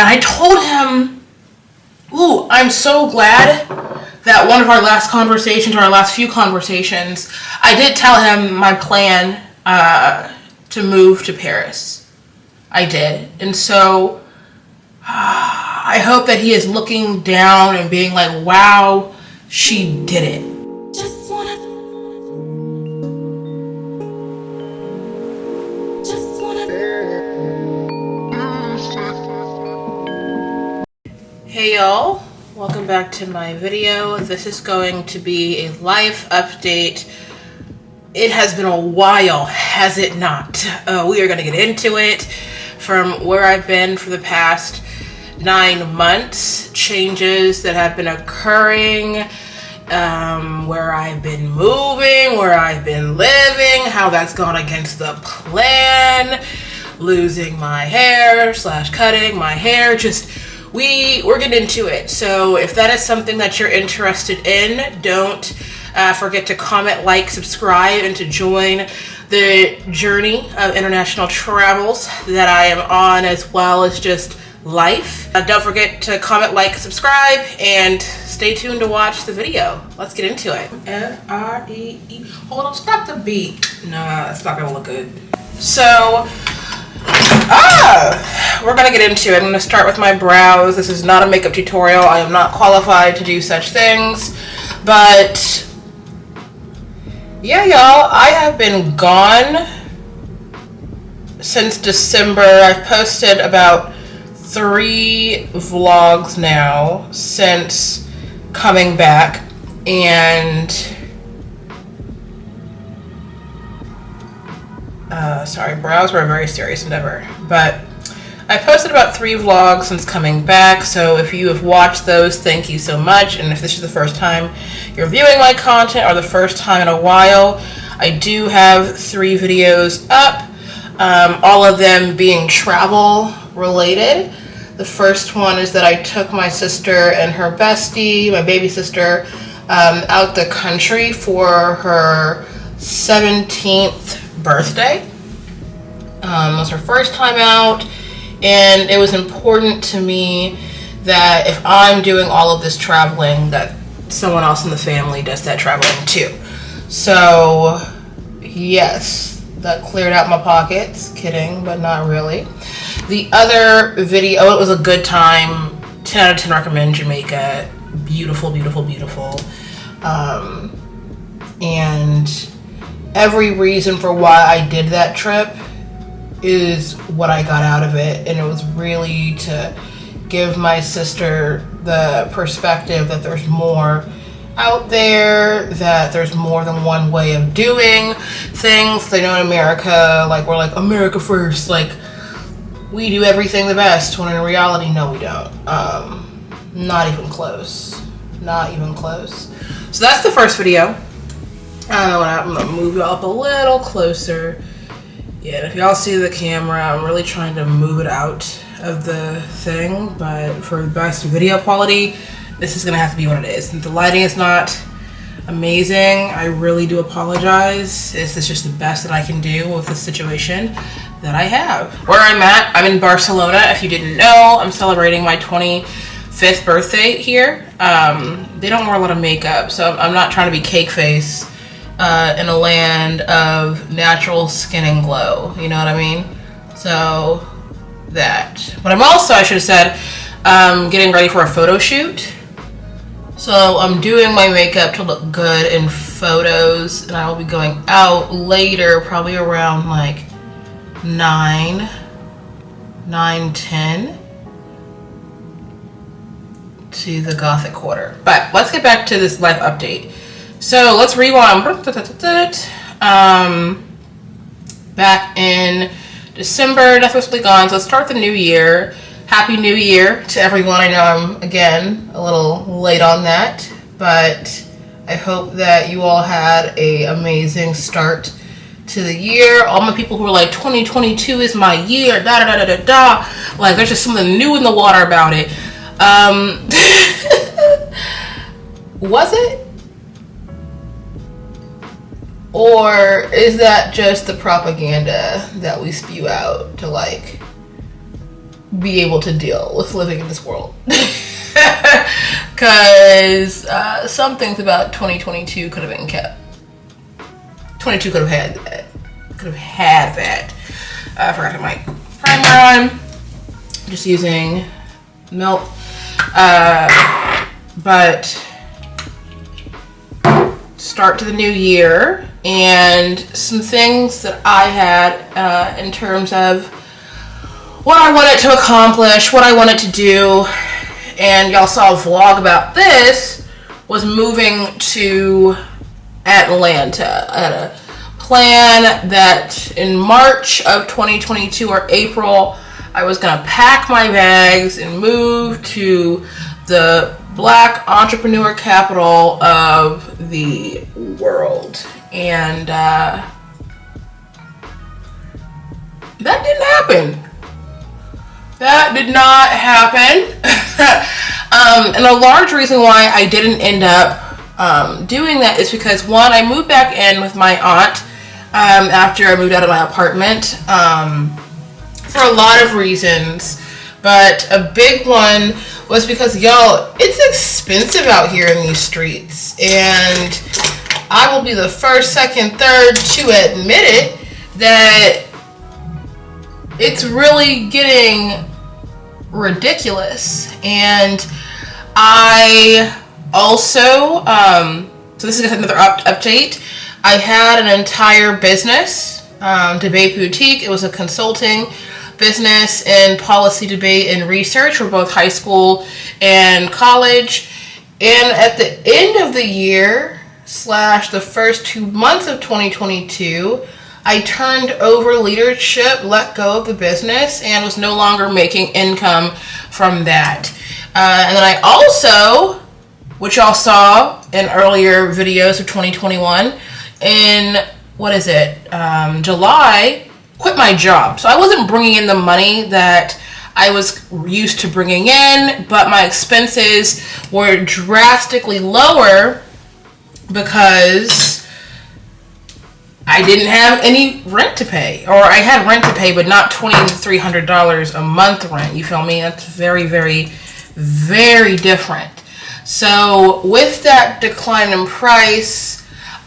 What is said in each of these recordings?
And I told him, ooh, I'm so glad that one of our last conversations, or our last few conversations, I did tell him my plan to move to Paris. I did. And so I hope that he is looking down and being like, wow, she did it. Hey y'all, welcome back to my video. This is going to be a life update. It has been a while, has it not? We are going to get into it from where I've been for the past 9 months, changes that have been occurring, where I've been moving, where I've been living, how that's gone against the plan, losing my hair / cutting my hair, we're getting into it. So if that is something that you're interested in, don't forget to comment, like, subscribe, and to join the journey of international travels that I am on, as well as just life. Don't forget to comment, like, subscribe, and stay tuned to watch the video. Let's get into it. F-R-E-E. Hold on, stop the beat. Nah, that's not gonna look good. So, we're gonna get into it. I'm gonna start with my brows. This is not a makeup tutorial. I am not qualified to do such things, but yeah, y'all, I have been gone since December. I've posted about 3 vlogs now since coming back, and sorry, brows were a very serious endeavor, but I posted about 3 vlogs since coming back. So if you have watched those, thank you so much. And if this is the first time you're viewing my content, or the first time in a while, I do have 3 videos up, all of them being travel related. The first one is that I took my sister and her bestie, my baby sister, out the country for her 17th birthday. It was her first time out, and it was important to me that if I'm doing all of this traveling, that someone else in the family does that traveling too. So yes, that cleared out my pockets. Kidding, but not really. The other video, it was a good time. 10 out of 10 recommend Jamaica. Beautiful, beautiful, beautiful. And every reason for why I did that trip is what I got out of it, and it was really to give my sister the perspective that there's more out there, that there's more than one way of doing things. They know in America, like, we're like, America first, like, we do everything the best, when in reality, no, we don't. Not even close. Not even close. So that's the first video. I'm gonna move y'all up a little closer. Yeah, and if y'all see the camera, I'm really trying to move it out of the thing, but for best video quality, this is gonna have to be what it is. And the lighting is not amazing. I really do apologize. This is just the best that I can do with the situation that I have. Where I'm at, I'm in Barcelona. If you didn't know, I'm celebrating my 25th birthday here. They don't wear a lot of makeup, so I'm not trying to be cake face in a land of natural skin and glow, you know what I mean? So that. But I'm also, I should have said, getting ready for a photo shoot. So I'm doing my makeup to look good in photos, and I will be going out later, probably around like 9:10 to the Gothic Quarter. But let's get back to this life update. So let's rewind. Back in December, nothing was really gone. So let's start the new year. Happy New Year to everyone. I know I'm, again, a little late on that, but I hope that you all had an amazing start to the year. All my people who are like, 2022 is my year, da da da da da da. Like, there's just something new in the water about it. Was it? Or is that just the propaganda that we spew out to, like, be able to deal with living in this world. Because some things about 2022 could have been kept. 22 could have had that. I forgot to put my primer on. Just using milk. But start to the new year, and some things that I had in terms of what I wanted to accomplish, what I wanted to do, and y'all saw a vlog about this, was moving to Atlanta. I had a plan that in March of 2022 or April, I was gonna pack my bags and move to the Black entrepreneur capital of the world. And that didn't happen. That did not happen. And a large reason why I didn't end up doing that is because, one, I moved back in with my aunt after I moved out of my apartment for a lot of reasons. But a big one was because, y'all, it's expensive out here in these streets. And I will be the first, second, third to admit it, that it's really getting ridiculous. And I also, so this is another update. I had an entire business, Debate Boutique. It was a consulting business in policy debate and research for both high school and college. And at the end of the year / the first 2 months of 2022, I turned over leadership, let go of the business, and was no longer making income from that. And then I also, which y'all saw in earlier videos of 2021, in, July, quit my job. So I wasn't bringing in the money that I was used to bringing in, but my expenses were drastically lower because I didn't have any rent to pay. Or I had rent to pay, but not $2,300 a month rent. You feel me? That's very, very, very different. So with that decline in price,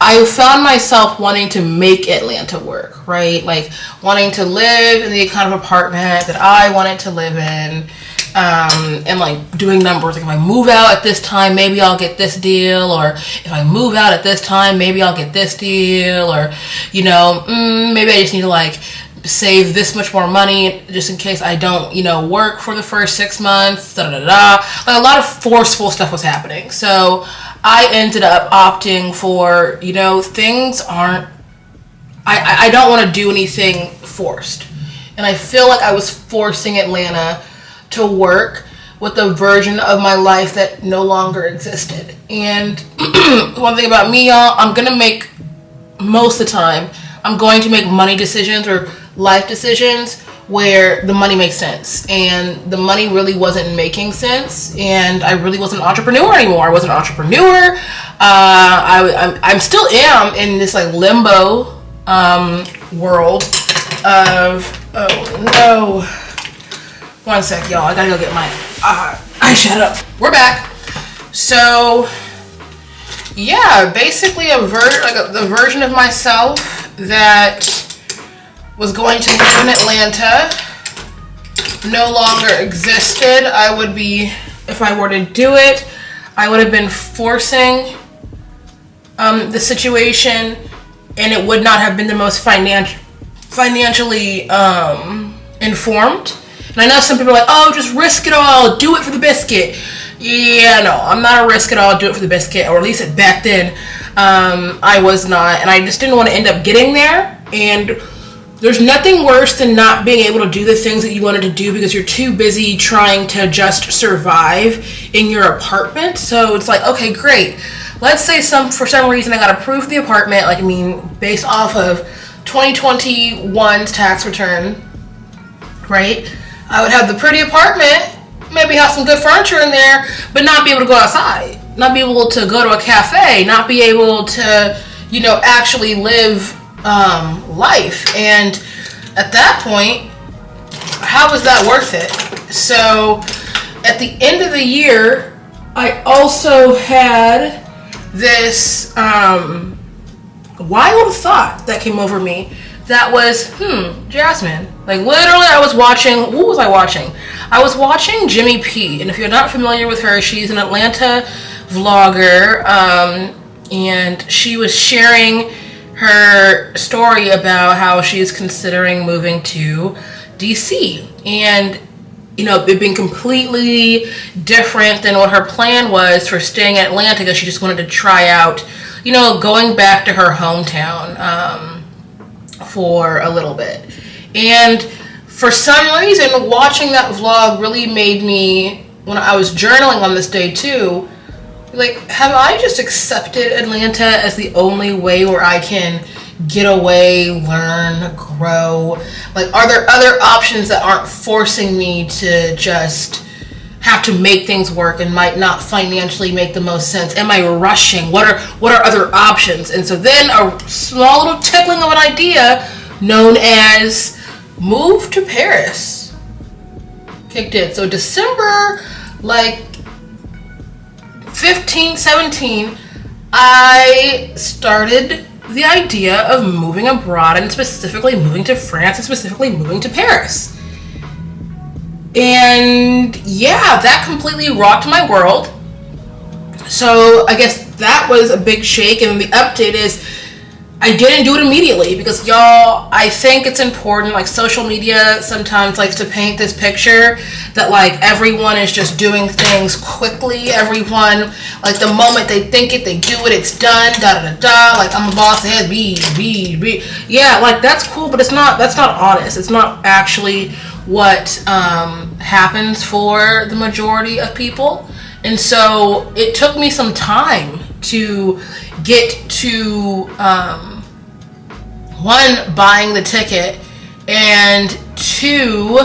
I found myself wanting to make Atlanta work, right? Like wanting to live in the kind of apartment that I wanted to live in, and like doing numbers. Like if I move out at this time, maybe I'll get this deal, or if I move out at this time, maybe I'll get this deal, or maybe I just need to like save this much more money just in case I don't, work for the first 6 months. Like a lot of forceful stuff was happening. So I ended up opting for, things aren't, I don't want to do anything forced. And I feel like I was forcing Atlanta to work with a version of my life that no longer existed. And one thing about me, y'all, I'm going to make, most of the time, I'm going to make money decisions or life decisions where the money makes sense, and the money really wasn't making sense, and I really wasn't an entrepreneur anymore. I wasn't an entrepreneur. I'm still am in this like limbo world of, oh no, one sec, y'all, I gotta go get my eyeshadow. We're back. So yeah, basically the version of myself that was going to live in Atlanta no longer existed. I would be, if I were to do it, I would have been forcing the situation, and it would not have been the most financially informed. And I know some people are like, oh, just risk it all, do it for the biscuit. Yeah, no, I'm not a risk it all, do it for the biscuit, or at least back then I was not, and I just didn't want to end up getting there. And there's nothing worse than not being able to do the things that you wanted to do because you're too busy trying to just survive in your apartment. So it's like, okay, great. Let's say for some reason I got approved for the apartment, based off of 2021's tax return, right? I would have the pretty apartment, maybe have some good furniture in there, but not be able to go outside, not be able to go to a cafe, not be able to, actually live life. And at that point, how was that worth it? So at the end of the year, I also had this wild thought that came over me that was, Jasmine. Like, literally, I was watching, what was I watching? I was watching Jimmy P. And if you're not familiar with her, she's an Atlanta vlogger. And she was sharing her story about how she's considering moving to DC. And, you know, it being completely different than what her plan was for staying in Atlanta, because she just wanted to try out, you know, going back to her hometown for a little bit. And for some reason, watching that vlog really made me, when I was journaling on this day too, like, have I just accepted Atlanta as the only way where I can get away, learn, grow? Like, are there other options that aren't forcing me to just have to make things work and might not financially make the most sense? Am I rushing? What are other options? And so then a small little tickling of an idea known as move to Paris kicked in. So December, like 15, 17, I started the idea of moving abroad, and specifically moving to France, and specifically moving to Paris. And yeah, that completely rocked my world. So I guess that was a big shake. And the update is, I didn't do it immediately because, y'all, I think it's important. Like, social media sometimes likes to paint this picture that, like, everyone is just doing things quickly. Everyone, like, the moment they think it, they do it, it's done, da-da-da-da. Like, I'm a boss, head, be. Yeah, like, that's cool, but that's not honest. It's not actually what happens for the majority of people. And so it took me some time to get to one, buying the ticket, and two,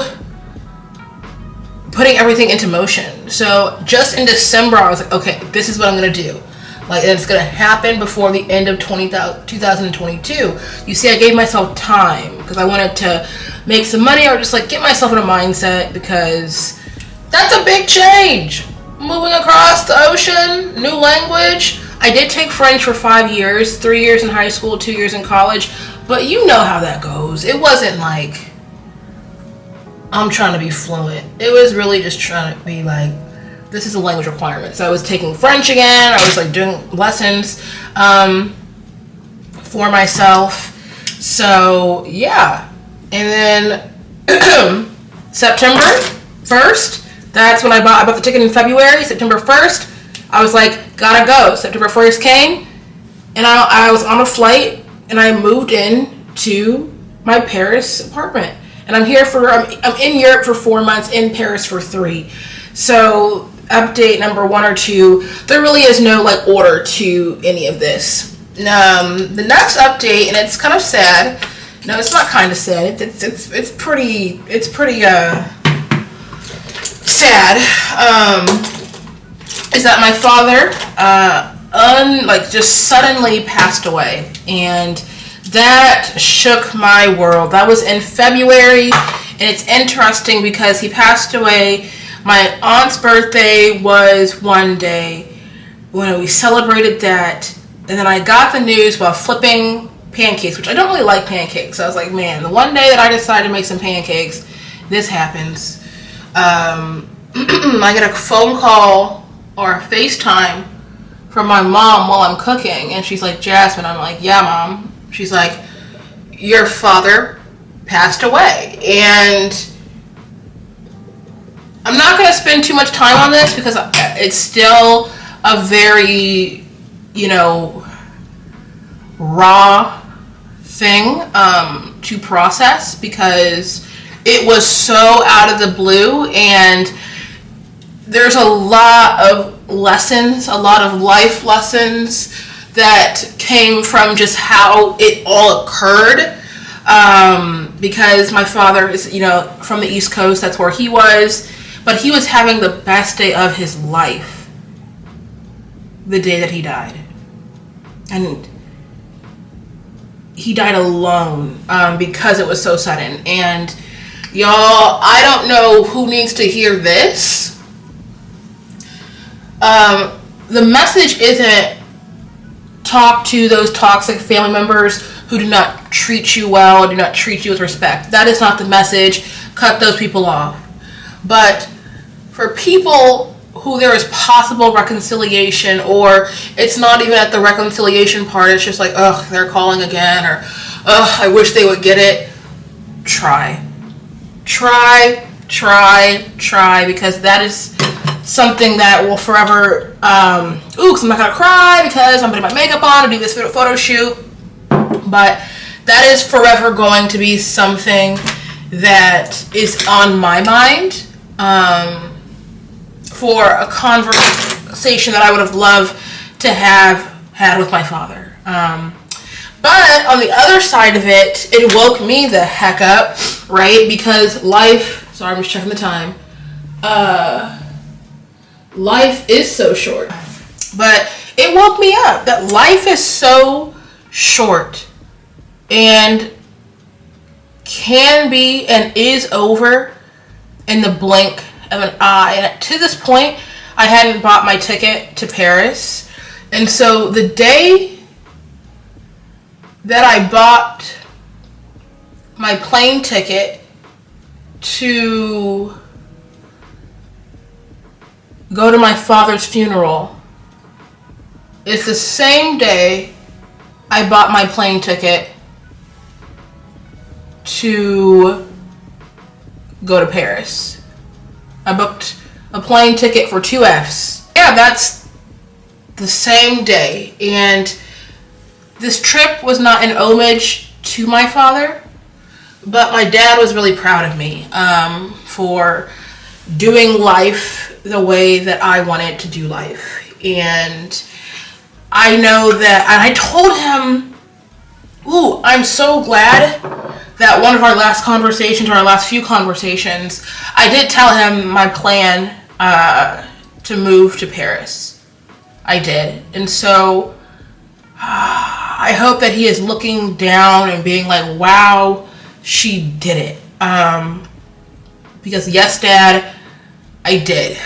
putting everything into motion. So just in December, I was like, okay, this is what I'm gonna do. Like, and it's gonna happen before the end of 2022. You see, I gave myself time because I wanted to make some money, or just like get myself in a mindset, because that's a big change. Moving across the ocean, new language. I did take French for 5 years, 3 years in high school, 2 years in college, but you know how that goes. It wasn't like I'm trying to be fluent. It was really just trying to be like, this is a language requirement. So I was taking French again. I was like doing lessons for myself. So yeah. And then September 1st, that's when I bought the ticket in February. September 1st, I was like, gotta go. September 1st came, and I was on a flight, and I moved in to my Paris apartment. And I'm in Europe for 4 months, in Paris for 3. So update number 1 or 2, there really is no like order to any of this. The next update, and it's kind of sad. No, it's not kind of sad. It's pretty sad. Is that my father just suddenly passed away, and that shook my world. That was in February, and it's interesting because he passed away. My aunt's birthday was one day when we celebrated that, and then I got the news while flipping pancakes, which I don't really like pancakes. So I was like, man, the one day that I decided to make some pancakes, this happens. I get a phone call or a FaceTime from my mom while I'm cooking, and she's like, Jasmine. I'm like, yeah, Mom. She's like, your father passed away. And I'm not going to spend too much time on this because it's still a very, raw thing to process, because it was so out of the blue, and there's a lot of lessons, a lot of life lessons that came from just how it all occurred. Because my father is, from the East Coast, that's where he was, but he was having the best day of his life the day that he died. And he died alone because it was so sudden. And, Y'all, I don't know who needs to hear this. The message isn't talk to those toxic family members who do not treat you well, do not treat you with respect. That is not the message. Cut those people off. But for people who there is possible reconciliation, or it's not even at the reconciliation part, it's just like, ugh, they're calling again, or ugh, I wish they would get it. Try, because that is something that will forever, oops, I'm not gonna cry because I'm putting my makeup on to do this photo shoot, but that is forever going to be something that is on my mind, for a conversation that I would have loved to have had with my father. But on the other side of it, it woke me the heck up, right? Because life, sorry, I'm just checking the time. Life is so short. But it woke me up that life is so short and can be and is over in the blink of an eye. And to this point, I hadn't bought my ticket to Paris. And so the day that I bought my plane ticket to go to my father's funeral is the same day I bought my plane ticket to go to Paris. I booked a plane ticket for 2 Fs. Yeah, that's the same day. And this trip was not an homage to my father, but my dad was really proud of me for doing life the way that I wanted to do life. And I know that, and I told him, ooh, I'm so glad that one of our last conversations, or our last few conversations, I did tell him my plan to move to Paris. I did. And so I hope that he is looking down and being like, wow, she did it. Because yes, Dad, I did.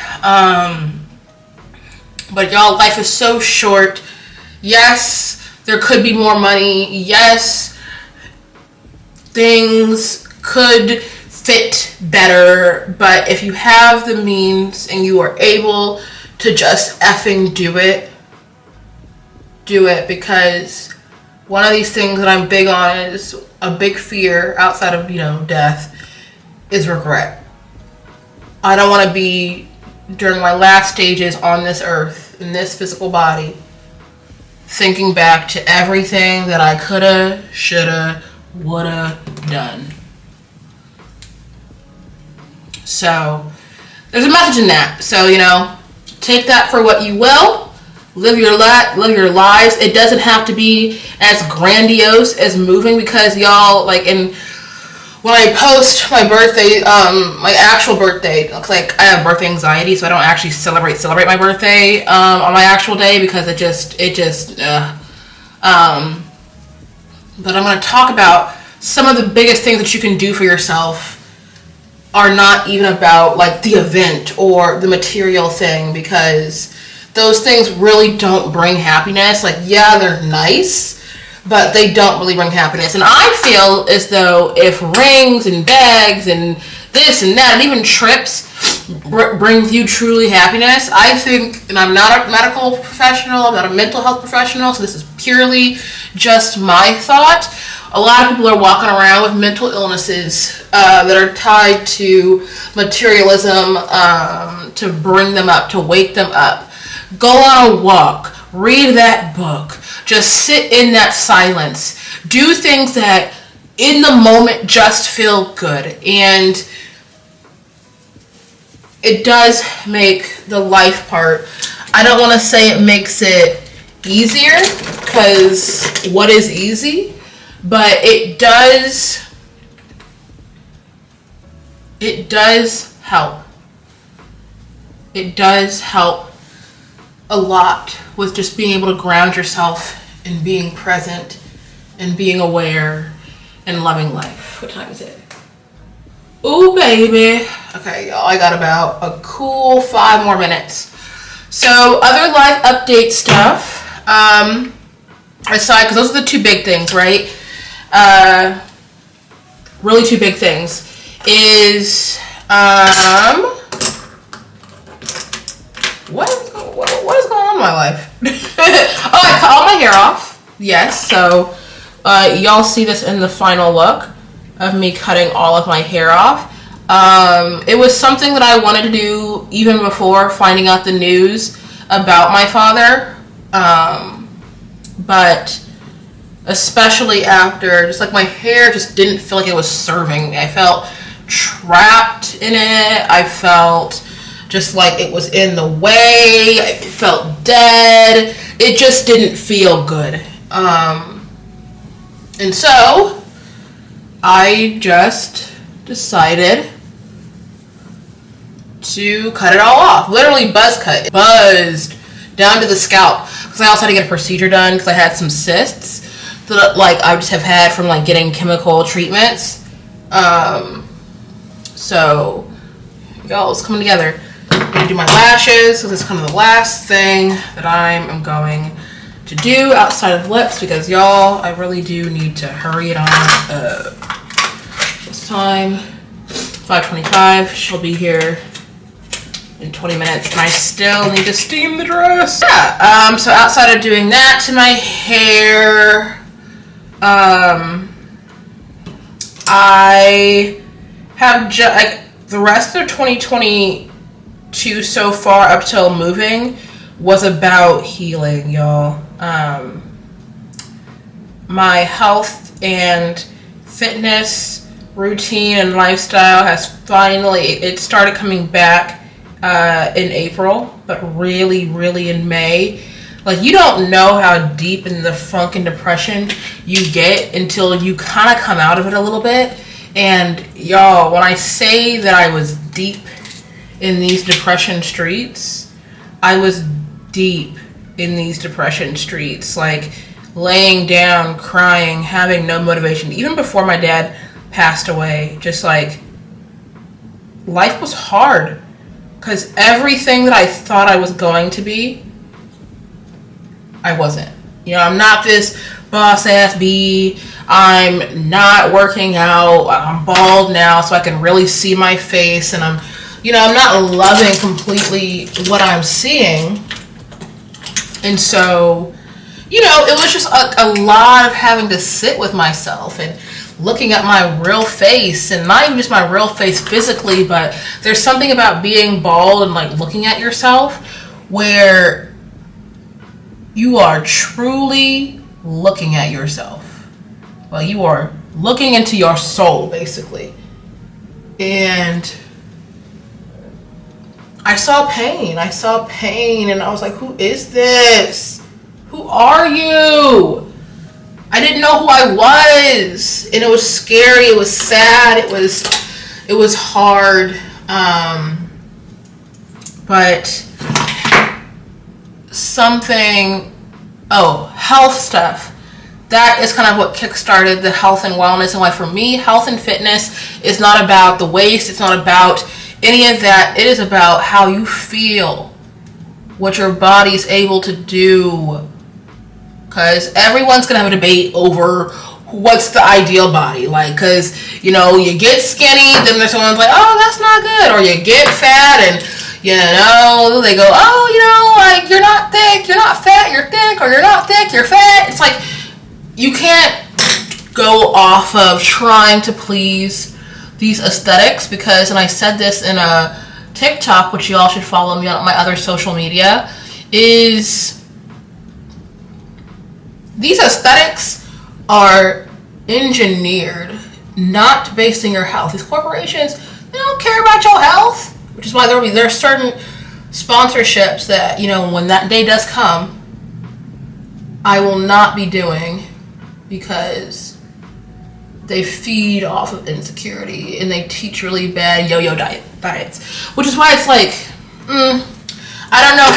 But y'all, life is so short. Yes, there could be more money. Yes, things could fit better, but if you have the means and you are able to just effing do it, because one of these things that I'm big on is a big fear outside of, death, is regret. I don't want to be, during my last stages on this earth, in this physical body, thinking back to everything that I coulda, shoulda, woulda done. So there's a message in that. So take that for what you will. Live your lives. It doesn't have to be as grandiose as moving, because y'all, when I post my birthday, my actual birthday, looks like I have birthday anxiety, so I don't actually celebrate my birthday on my actual day, because but I'm going to talk about some of the biggest things that you can do for yourself are not even about the event or the material thing, because those things really don't bring happiness. Yeah, they're nice, but they don't really bring happiness. And I feel as though if rings and bags and this and that and even trips brings you truly happiness, I think, and I'm not a medical professional, I'm not a mental health professional, so this is purely just my thought. A lot of people are walking around with mental illnesses that are tied to materialism, to bring them up, to wake them up. Go on a walk, read that book, just sit in that silence, do things that in the moment just feel good. And it does make the life part, I don't want to say it makes it easier, because what is easy? But it does help. It does help a lot with just being able to ground yourself and being present and being aware and loving life. What time is it? Ooh, baby. Okay, y'all, I got about a cool 5 more minutes. So, other life update stuff. Aside, because those are the 2 big things, right? Really 2 big things is, what is going on in my life? Oh, I cut all my hair off. Yes, so y'all see this in the final look of me cutting all of my hair off. It was something that I wanted to do even before finding out the news about my father. But especially after, just like my hair just didn't feel like it was serving me. I felt trapped in it. I felt just like it was in the way. It felt dead. It just didn't feel good. And so I just decided to cut it all off. Literally buzz cut. It buzzed down to the scalp. Because I also had to get a procedure done because I had some cysts that like I just have had from like getting chemical treatments. So y'all, it's coming together. I'm gonna do my lashes, so this is kind of the last thing that I am going to do outside of lips because y'all, I really do need to hurry it on up. It's time 5:25. She'll be here in 20 minutes, and I still need to steam the dress. Yeah. So outside of doing that to my hair, I have like the rest of 2022 so far up till moving was about healing, y'all. My health and fitness routine and lifestyle has finally, it started coming back in April, but really in May. Like, you don't know how deep in the funk and depression you get until you kind of come out of it a little bit. And y'all, when I say that I was deep in these depression streets, I was deep in these depression streets, like laying down, crying, having no motivation. Even before my dad passed away, just like life was hard because everything that I thought I was going to be, I wasn't. You know, I'm not this boss ass bee. I'm not working out. I'm bald now, so I can really see my face, and I'm not loving completely what I'm seeing. And so, it was just a lot of having to sit with myself and looking at my real face, and not even just my real face physically, but there's something about being bald and like looking at yourself where you are truly looking at yourself. Well, you are looking into your soul, basically. And I saw pain, and I was like, who is this? Who are you? I didn't know who I was, and it was scary, it was sad, it was hard, but health stuff. That is kind of what kickstarted the health and wellness, and why for me, health and fitness is not about the waist, it's not about any of that. It is about how you feel, what your body's able to do. Because everyone's going to have a debate over what's the ideal body. Like, because, you get skinny, then there's someone's like, oh, that's not good. Or you get fat, and, they go, oh, like, you're not thick, you're not fat, you're thick. Or you're not thick, you're fat. It's like, you can't go off of trying to please these aesthetics, because, and I said this in a TikTok, which you all should follow me on my other social media, is these aesthetics are engineered not based on your health. These corporations, they don't care about your health, which is why there are certain sponsorships that, when that day does come, I will not be doing, because they feed off of insecurity and they teach really bad yo-yo diets, which is why it's like, I don't know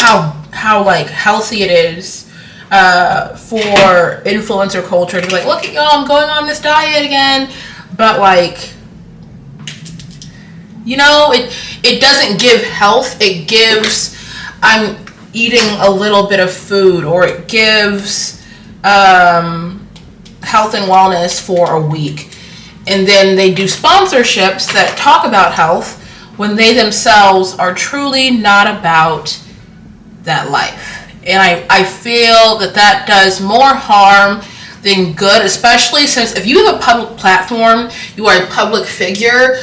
how like healthy it is for influencer culture to be like, look at y'all, I'm going on this diet again, but like, You know, it doesn't give health. It gives, I'm eating a little bit of food, or it gives health and wellness for a week. And then they do sponsorships that talk about health when they themselves are truly not about that life. And I feel that does more harm than good, especially since if you have a public platform, you are a public figure.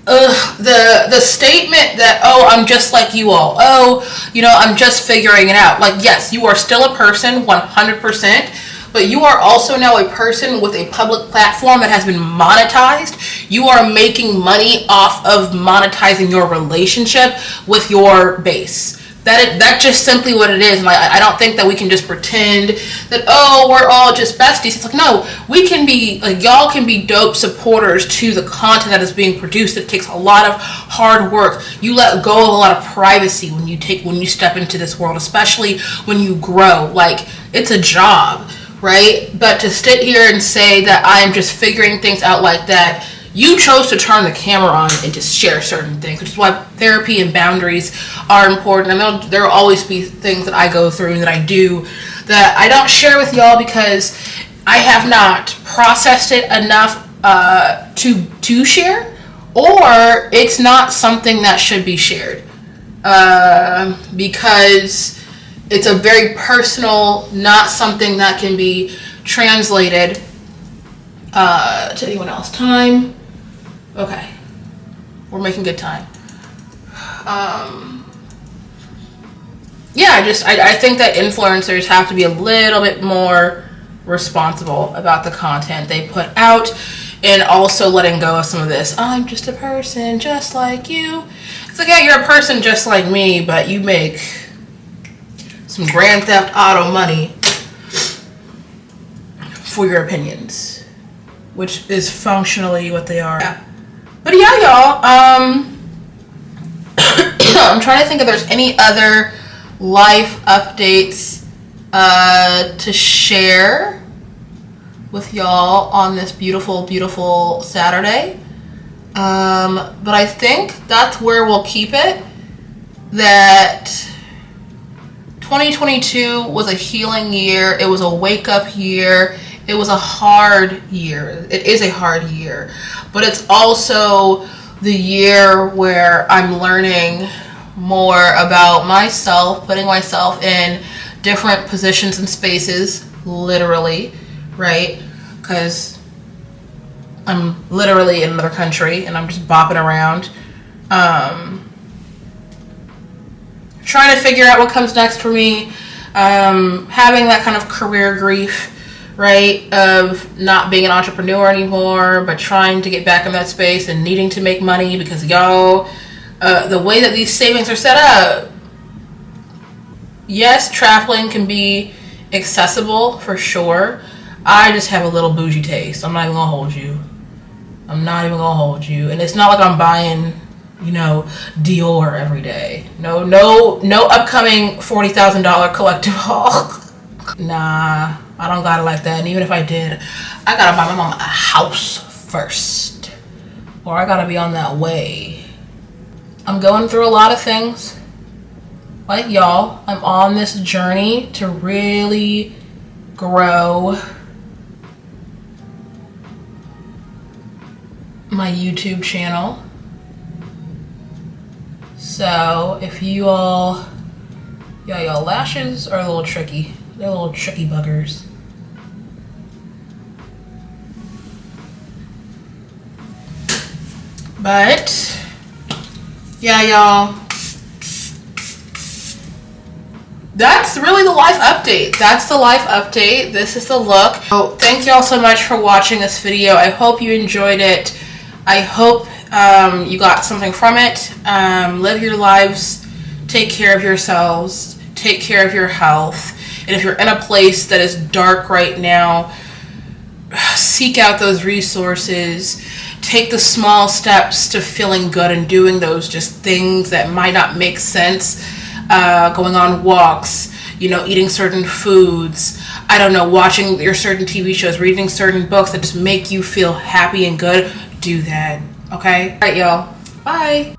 The statement that, oh, I'm just like you all, oh, you know, I'm just figuring it out. Like, yes, you are still a person, 100%, but you are also now a person with a public platform that has been monetized. You are making money off of monetizing your relationship with your base. That's just simply what it is. And I don't think that we can just pretend that, oh, we're all just besties. It's like, no, we can be, like, y'all can be dope supporters to the content that is being produced. It takes a lot of hard work. You let go of a lot of privacy when you step into this world, especially when you grow. Like, it's a job, right? But to sit here and say that I am just figuring things out like that, you chose to turn the camera on and just share certain things, which is why therapy and boundaries are important. And there will always be things that I go through and that I do that I don't share with y'all because I have not processed it enough to share, or it's not something that should be shared because it's a very personal, not something that can be translated to anyone else. Time. Okay, we're making good time. Yeah, I think that influencers have to be a little bit more responsible about the content they put out, and also letting go of some of this, I'm just a person just like you. It's like, yeah, you're a person just like me, but you make some Grand Theft Auto money for your opinions, which is functionally what they are. Yeah. But yeah, y'all, I'm trying to think if there's any other life updates to share with y'all on this beautiful, beautiful Saturday. But I think that's where we'll keep it. That 2022 was a healing year. It was a wake-up year. It was a hard year. It is a hard year. But it's also the year where I'm learning more about myself, putting myself in different positions and spaces, literally, right? Because I'm literally in another country and I'm just bopping around. Trying to figure out what comes next for me. Having that kind of career grief, right, of not being an entrepreneur anymore, but trying to get back in that space and needing to make money because y'all, the way that these savings are set up, yes, traveling can be accessible for sure. I just have a little bougie taste. I'm not even gonna hold you. And it's not like I'm buying, you know, Dior every day. No upcoming $40,000 collective haul. Nah, I don't got it like that. And even if I did, I gotta buy my mom a house first, or I gotta be on that way. I'm going through a lot of things. Like y'all, I'm on this journey to really grow my YouTube channel. So if you all, yeah, y'all lashes are a little tricky. They're little tricky buggers. But yeah, y'all, that's really the life update. This is the look. So thank y'all so much for watching this video. I hope you enjoyed it. I hope you got something from it. Live your lives. Take care of yourselves. Take care of your health. And if you're in a place that is dark right now, seek out those resources. Take the small steps to feeling good and doing those just things that might not make sense. Going on walks, you know, eating certain foods, I don't know, watching your certain TV shows, reading certain books that just make you feel happy and good. Do that, okay? All right, y'all. Bye.